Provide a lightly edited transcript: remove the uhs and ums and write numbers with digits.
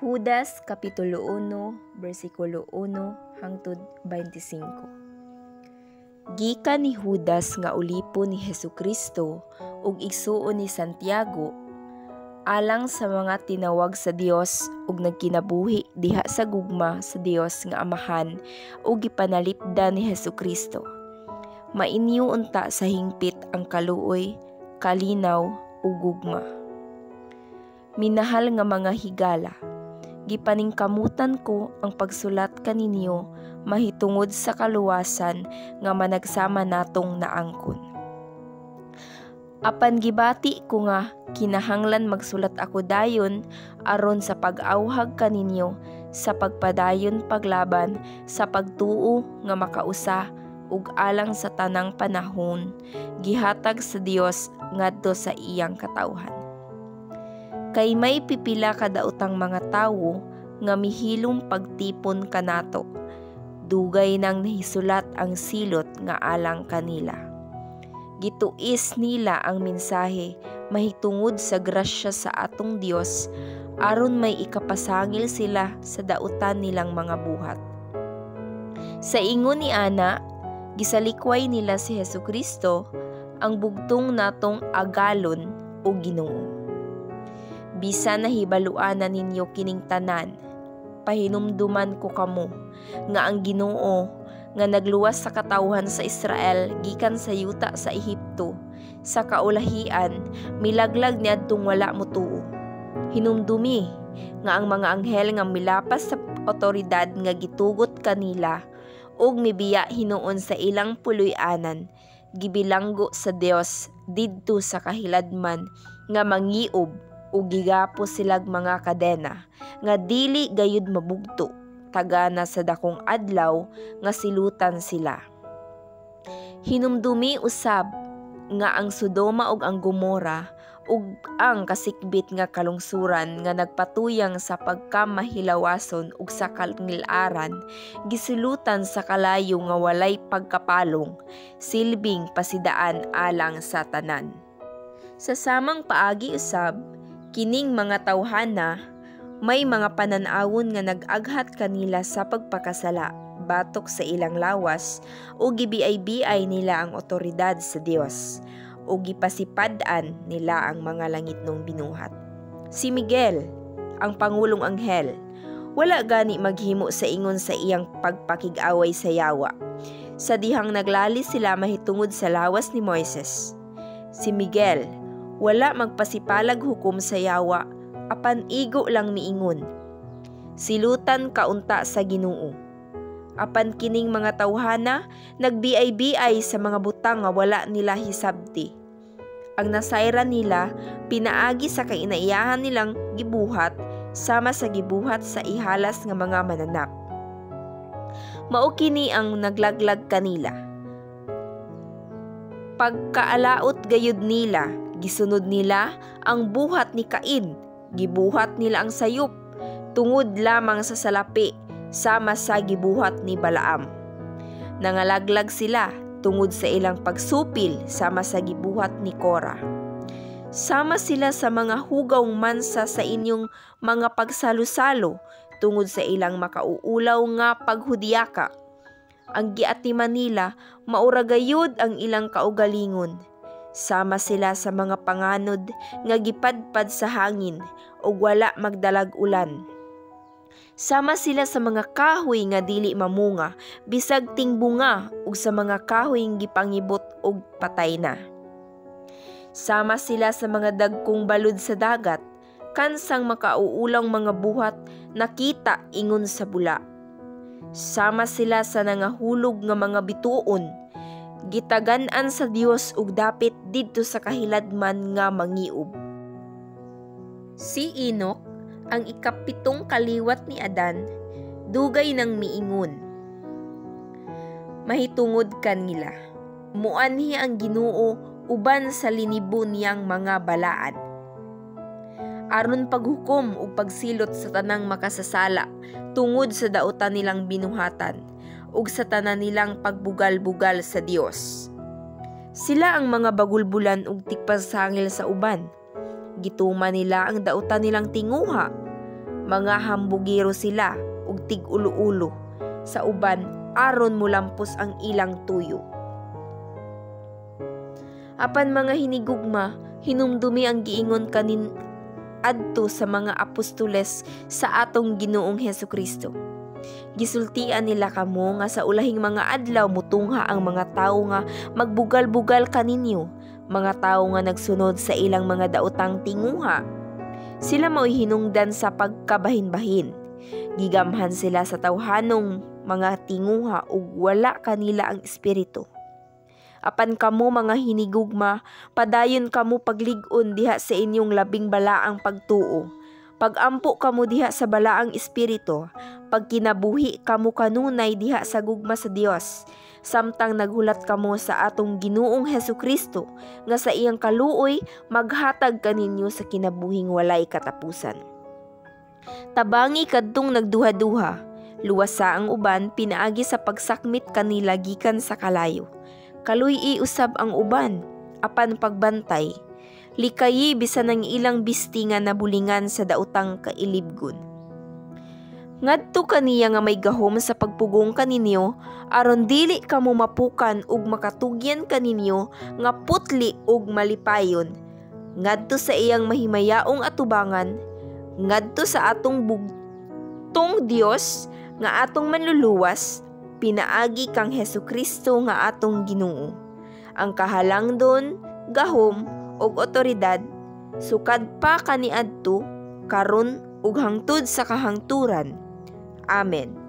Judas Kapitulo 1, versikulo 1 hangtod 25. Gikan ni Judas nga ulipo ni Hesukristo ug igsuon ni Santiago alang sa mga tinawag sa Dios ug nagkinabuhi diha sa gugma sa Dios nga Amahan ug gipanalipdan ni Hesukristo. Mainyo unta sa hingpit ang kaluoy, kalinaw ug gugma. Minahal nga mga higala, gipaningkamutan ko ang pagsulat kaninyo mahitungod sa kaluwasan nga managsama natong naangkon. Apan gibati ko nga kinahanglan magsulat ako dayon aron sa pag-awhag kaninyo sa pagpadayon paglaban sa pagtuo nga makausa ug alang sa tanang panahon gihatag sa Dios ngadto sa iyang katawhan. Kay may pipila kadaotang mga tawo nga mihilom pagtipon kanato, dugay nang nahisulat ang silot nga alang kanila. Gituis nila ang mensahe mahitungod sa grasya sa atong Dios aron may ikapasangil sila sa dautan nilang mga buhat. Sa ingon ni ana, gisalikway nila si Hesukristo, ang bugtong natong agalon o Ginoo. Bisan nahibaluanan ninyo kining tanan, pahinumduman ko kamo nga ang Ginoo nga nagluwas sa katawhan sa Israel gikan sa yuta sa Ehipto sa kaulahian milaglag niadtong wala motuo. Hinumdumi nga ang mga anghel nga milapas sa otoridad nga gitugot kanila ug mibiya hinuon sa ilang puloy-anan gibilanggo sa Dios didto sa kahiladman nga mangiob ug gigapos silag mga kadena nga dili gayud mabugto tagana sa dakong adlaw nga silutan sila. Hinumdumi usab nga ang Sodoma ug ang Gomora ug ang kasikbit nga kalungsuran nga nagpatuyang sa pagkamahilawason ug sa kangilaran gisilutan sa kalayo nga walay pagkapalong silbing pasidaan alang sa tanan. Sa samang paagi usab kining mga tawhana, may mga pananawon nga nag-aghat kanila sa pagpakasala, batok sa ilang lawas, o gibiay-biay nila ang otoridad sa Dios, o gipasipad-an nila ang mga langitnong binuhat. Si Miguel, ang Pangulong Anghel, wala gani maghimo sa ingon sa iyang pagpakig-away sa yawa, sa dihang naglali sila mahitungod sa lawas ni Moises. Si Miguel, wala magpasipalag hukom sa yawa, apan igo lang miingon. Silutan kaunta sa Ginoo. Apan kining mga tawhana, nagbiay-biay sa mga butang nga wala nila hisabti. Ang nasayran nila, pinaagi sa kainaiyahan nilang gibuhat, sama sa gibuhat sa ihalas nga mga mananap. Mao kini ang naglaglag kanila. Pagkaalaot gayud nila, gisunod nila ang buhat ni Cain, gibuhat nila ang sayop, tungod lamang sa salapi, sama sa gibuhat ni Balaam. Nangalaglag sila tungod sa ilang pagsupil, sama sa gibuhat ni Korah. Sama sila sa mga hugawng mansa sa inyong mga pagsalo-salo, tungod sa ilang makauulaw nga paghudiyaka. Ang giatiman nila, maura gayud ang ilang kaugalingon. Sama sila sa mga panganod nga gipadpad sa hangin ug wala magdalag ulan. Sama sila sa mga kahoy nga dili mamunga, bisag tingbunga ug sa mga kahoy nga gipangibot ug patay na. Sama sila sa mga dagkong balod sa dagat, kansang makauulang mga buhat nakita ingon sa bula. Sama sila sa nangahulog nga mga bituon, gitagan-an sa Dios ug dapit didto sa kahiladman nga mangiub. Si Enoch, ang ikapitong kaliwat ni Adan, dugay nang miingon. Mahitungod kanila, muanhi ang Ginoo uban sa linibo niyang mga balaan. Aron paghukom ug pagsilot sa tanang makasasala tungod sa dautan nilang binuhatan ug sa tanan nilang pagbugal-bugal sa Dios. Sila ang mga bagulbulan ug tikpasangil sa uban. Gituman nila ang dautan nilang tinguha. Mga hambugiro sila ug tig-ulo-ulo. Sa uban aron mulampos ang ilang tuyo. Apan mga hinigugma, hinumdumi ang giingon kanin adto sa mga apostoles sa atong Ginoong Hesukristo. Gisultian nila kamo nga sa ulahing mga adlaw mutungha ang mga tawo nga magbugal-bugal kaninyo, mga tawo nga nagsunod sa ilang mga daotang tinguha. Sila mao'y hinungdan sa pagkabahin-bahin. Gigamhan sila sa tawhanong mga tinguha ug wala kanila ang espiritu. Apan kamo mga hinigugma, padayon kamo paglig-on diha sa inyong labing balaang pagtuo. Pagampo kamo diha sa balaang espiritu, pagkinabuhi kamo kanunay diha sa gugma sa Dios. Samtang naghulat kamo sa atong Ginoong Hesukristo nga sa iyang kaluoy maghatag kaninyo sa kinabuhing walay katapusan. Tabangi kadtong nagduha-duha, luwasa ang uban pinaagi sa pagsakmit kanila gikan sa kalayo. Kaluy usab ang uban, apan pagbantay. Likayi bisan ang ilang bisti nga nabulingan sa daotang kailibgon. Ngadto kaniya nga may gahom sa pagpugong kaninyo, aron dili kamo mapukan ug makatugyan kaninyo nga putli ug malipayon. Ngadto sa iyang mahimayaong atubangan, ngadto sa atong bugtong Dios nga atong manluluwas, pinaagi kang Hesukristo nga atong Ginoo. Ang kahalangdon, gahom ug otoridad sukad pa kaniadto karon ug hangtod sa kahangturan. Amen.